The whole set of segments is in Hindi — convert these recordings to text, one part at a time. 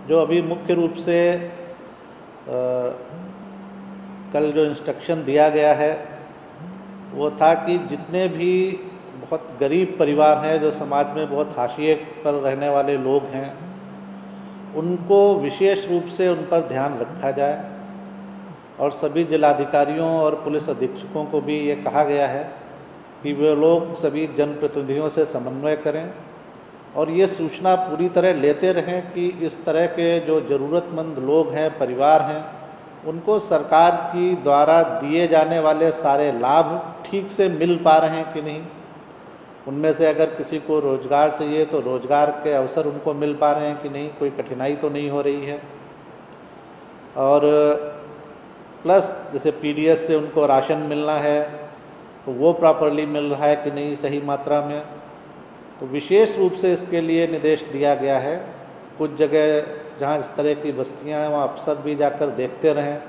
जो अभी मुख्य रूप से कल जो इंस्ट्रक्शन दिया गया है वो था कि जितने भी बहुत गरीब परिवार हैं, जो समाज में बहुत हाशिए पर रहने वाले लोग हैं, उनको विशेष रूप से उन पर ध्यान रखा जाए। और सभी जिलाधिकारियों और पुलिस अधीक्षकों को भी ये कहा गया है कि वे लोग सभी जनप्रतिनिधियों से समन्वय करें और ये सूचना पूरी तरह लेते रहें कि इस तरह के जो ज़रूरतमंद लोग हैं, परिवार हैं, उनको सरकार की द्वारा दिए जाने वाले सारे लाभ ठीक से मिल पा रहे हैं कि नहीं। उनमें से अगर किसी को रोज़गार चाहिए तो रोज़गार के अवसर उनको मिल पा रहे हैं कि नहीं, कोई कठिनाई तो नहीं हो रही है। और प्लस जैसे पीडीएस से उनको राशन मिलना है तो वो प्रॉपरली मिल रहा है कि नहीं, सही मात्रा में। तो विशेष रूप से इसके लिए निर्देश दिया गया है। कुछ जगह जहाँ इस तरह की बस्तियाँ हैं वहाँ अफसर भी जाकर देखते रहें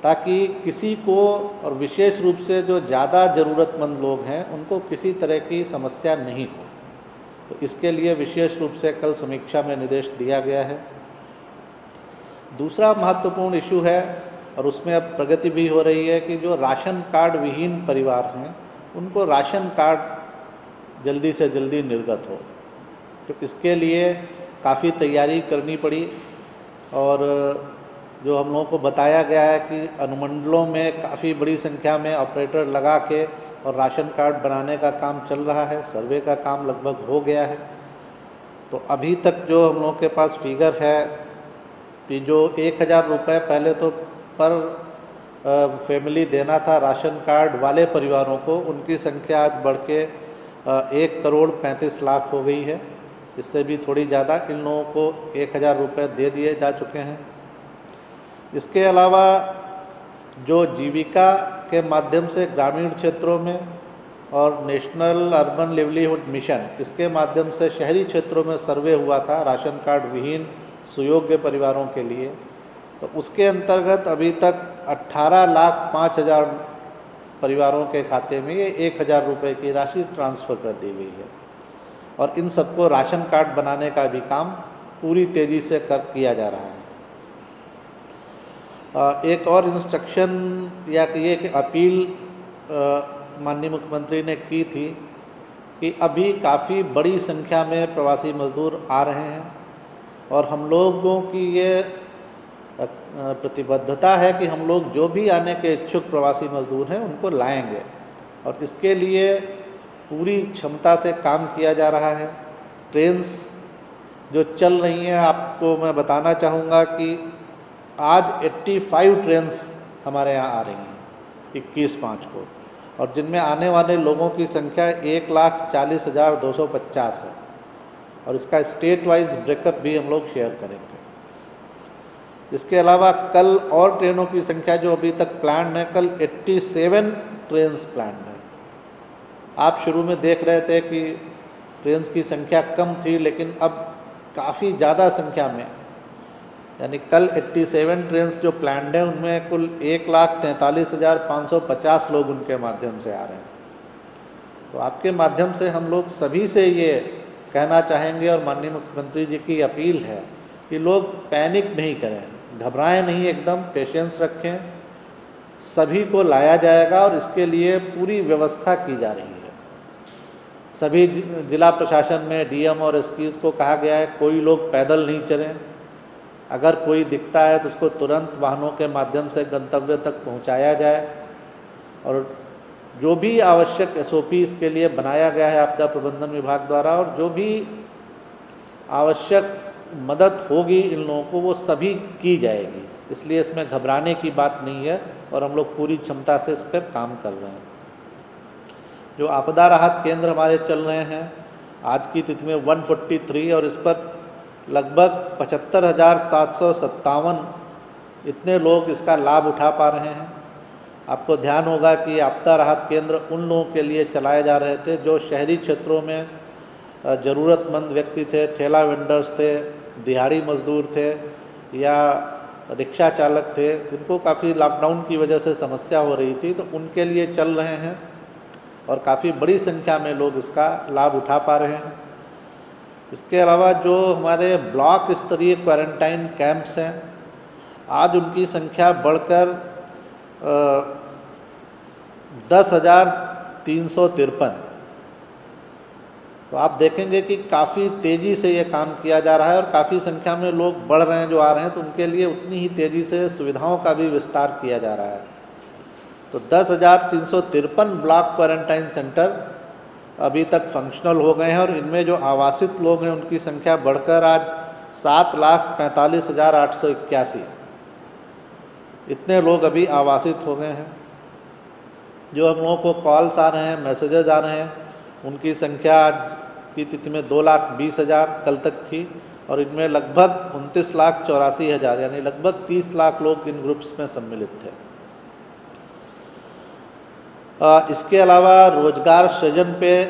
ताकि किसी को, और विशेष रूप से जो ज़्यादा ज़रूरतमंद लोग हैं, उनको किसी तरह की समस्या नहीं हो। तो इसके लिए विशेष रूप से कल समीक्षा में निर्देश दिया गया है। दूसरा महत्वपूर्ण इशू है और उसमें अब प्रगति भी हो रही है कि जो राशन कार्ड विहीन परिवार हैं उनको राशन कार्ड जल्दी से जल्दी निर्गत हो। तो इसके लिए काफ़ी तैयारी करनी पड़ी और जो हम लोगों को बताया गया है कि अनुमंडलों में काफ़ी बड़ी संख्या में ऑपरेटर लगा के और राशन कार्ड बनाने का काम चल रहा है। सर्वे का काम लगभग हो गया है। तो अभी तक जो हम लोगों के पास फिगर है कि जो 1000 रुपये पहले तो पर फैमिली देना था राशन कार्ड वाले परिवारों को, उनकी संख्या आज बढ़ के 1,35,00,000 हो गई है। इससे भी थोड़ी ज़्यादा इन लोगों को 1000 रुपये दे दिए जा चुके हैं। इसके अलावा जो जीविका के माध्यम से ग्रामीण क्षेत्रों में और नेशनल अर्बन लिवलीहुड मिशन, इसके माध्यम से शहरी क्षेत्रों में सर्वे हुआ था राशन कार्ड विहीन सुयोग्य परिवारों के लिए, तो उसके अंतर्गत अभी तक 18,05,000 परिवारों के खाते में ये 1000 रुपये की राशि ट्रांसफ़र कर दी गई है। और इन सबको राशन कार्ड बनाने का भी काम पूरी तेज़ी से किया जा रहा है। एक और इंस्ट्रक्शन या ये कि अपील माननीय मुख्यमंत्री ने की थी कि अभी काफ़ी बड़ी संख्या में प्रवासी मजदूर आ रहे हैं और हम लोगों की ये प्रतिबद्धता है कि हम लोग जो भी आने के इच्छुक प्रवासी मजदूर हैं उनको लाएंगे और इसके लिए पूरी क्षमता से काम किया जा रहा है। ट्रेन्स जो चल रही हैं, आपको मैं बताना चाहूँगा कि आज 85 ट्रेन्स हमारे यहाँ आ रही हैं 21/5 को, और जिनमें आने वाले लोगों की संख्या 1,40,250 है। और इसका स्टेट वाइज ब्रेकअप भी हम लोग शेयर करेंगे। इसके अलावा कल और ट्रेनों की संख्या जो अभी तक प्लान है, कल 87 ट्रेन्स प्लान है। आप शुरू में देख रहे थे कि ट्रेन्स की संख्या कम थी, लेकिन अब काफ़ी ज़्यादा संख्या में, यानी कल 87 ट्रेन्स जो प्लान्ड है उनमें कुल 1,43,550 लोग उनके माध्यम से आ रहे हैं। तो आपके माध्यम से हम लोग सभी से ये कहना चाहेंगे और माननीय मुख्यमंत्री जी की अपील है कि लोग पैनिक नहीं करें, घबराएं नहीं, एकदम पेशेंस रखें। सभी को लाया जाएगा और इसके लिए पूरी व्यवस्था की जा रही है। सभी जिला प्रशासन में डीएम और एसपी को कहा गया है कोई लोग पैदल नहीं चलें। अगर कोई दिखता है तो उसको तुरंत वाहनों के माध्यम से गंतव्य तक पहुंचाया जाए और जो भी आवश्यक एसओपी इसके लिए बनाया गया है आपदा प्रबंधन विभाग द्वारा, और जो भी आवश्यक मदद होगी इन लोगों को वो सभी की जाएगी। इसलिए इसमें घबराने की बात नहीं है और हम लोग पूरी क्षमता से इस पर काम कर रहे हैं। जो आपदा राहत केंद्र हमारे चल रहे हैं, आज की तिथि में 143, और इस पर लगभग 75,757 इतने लोग इसका लाभ उठा पा रहे हैं। आपको ध्यान होगा कि आपदा राहत केंद्र उन लोगों के लिए चलाए जा रहे थे जो शहरी क्षेत्रों में ज़रूरतमंद व्यक्ति थे, ठेला वेंडर्स थे, दिहाड़ी मजदूर थे या रिक्शा चालक थे, जिनको काफ़ी लॉकडाउन की वजह से समस्या हो रही थी, तो उनके लिए चल रहे हैं और काफ़ी बड़ी संख्या में लोग इसका लाभ उठा पा रहे हैं। इसके अलावा जो हमारे ब्लॉक स्तरीय क्वारंटाइन कैंप्स हैं, आज उनकी संख्या बढ़कर 10,353। तो आप देखेंगे कि काफ़ी तेज़ी से ये काम किया जा रहा है और काफ़ी संख्या में लोग बढ़ रहे हैं जो आ रहे हैं, तो उनके लिए उतनी ही तेज़ी से सुविधाओं का भी विस्तार किया जा रहा है। तो 10,353 ब्लॉक क्वारंटाइन सेंटर अभी तक फंक्शनल हो गए हैं और इनमें जो आवासित लोग हैं उनकी संख्या बढ़कर आज 7,45,881 इतने लोग अभी आवासित हो गए हैं। जो हम लोगों को कॉल्स आ रहे हैं, मैसेजेस आ रहे हैं, उनकी संख्या आज की तिथि में 2,20,000 कल तक थी और इनमें लगभग 29,84,000 यानी लगभग 30 लाख लोग इन ग्रुप्स में सम्मिलित थे। इसके अलावा रोजगार सृजन पे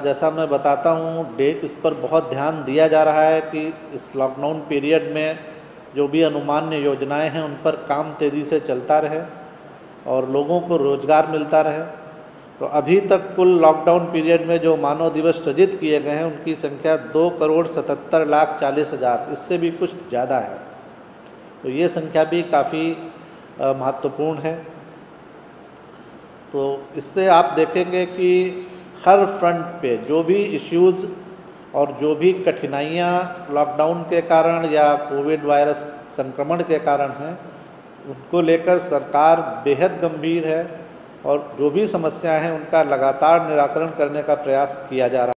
जैसा मैं बताता हूँ, इस पर बहुत ध्यान दिया जा रहा है कि इस लॉकडाउन पीरियड में जो भी अनुमान्य योजनाएं हैं उन पर काम तेज़ी से चलता रहे और लोगों को रोज़गार मिलता रहे। तो अभी तक कुल लॉकडाउन पीरियड में जो मानव दिवस सृजित किए गए हैं उनकी संख्या 2,77,40,000, इससे भी कुछ ज़्यादा है। तो ये संख्या भी काफ़ी महत्वपूर्ण है। तो इससे आप देखेंगे कि हर फ्रंट पे जो भी इश्यूज़ और जो भी कठिनाइयाँ लॉकडाउन के कारण या कोविड वायरस संक्रमण के कारण हैं, उनको लेकर सरकार बेहद गंभीर है और जो भी समस्याएं हैं उनका लगातार निराकरण करने का प्रयास किया जा रहा है।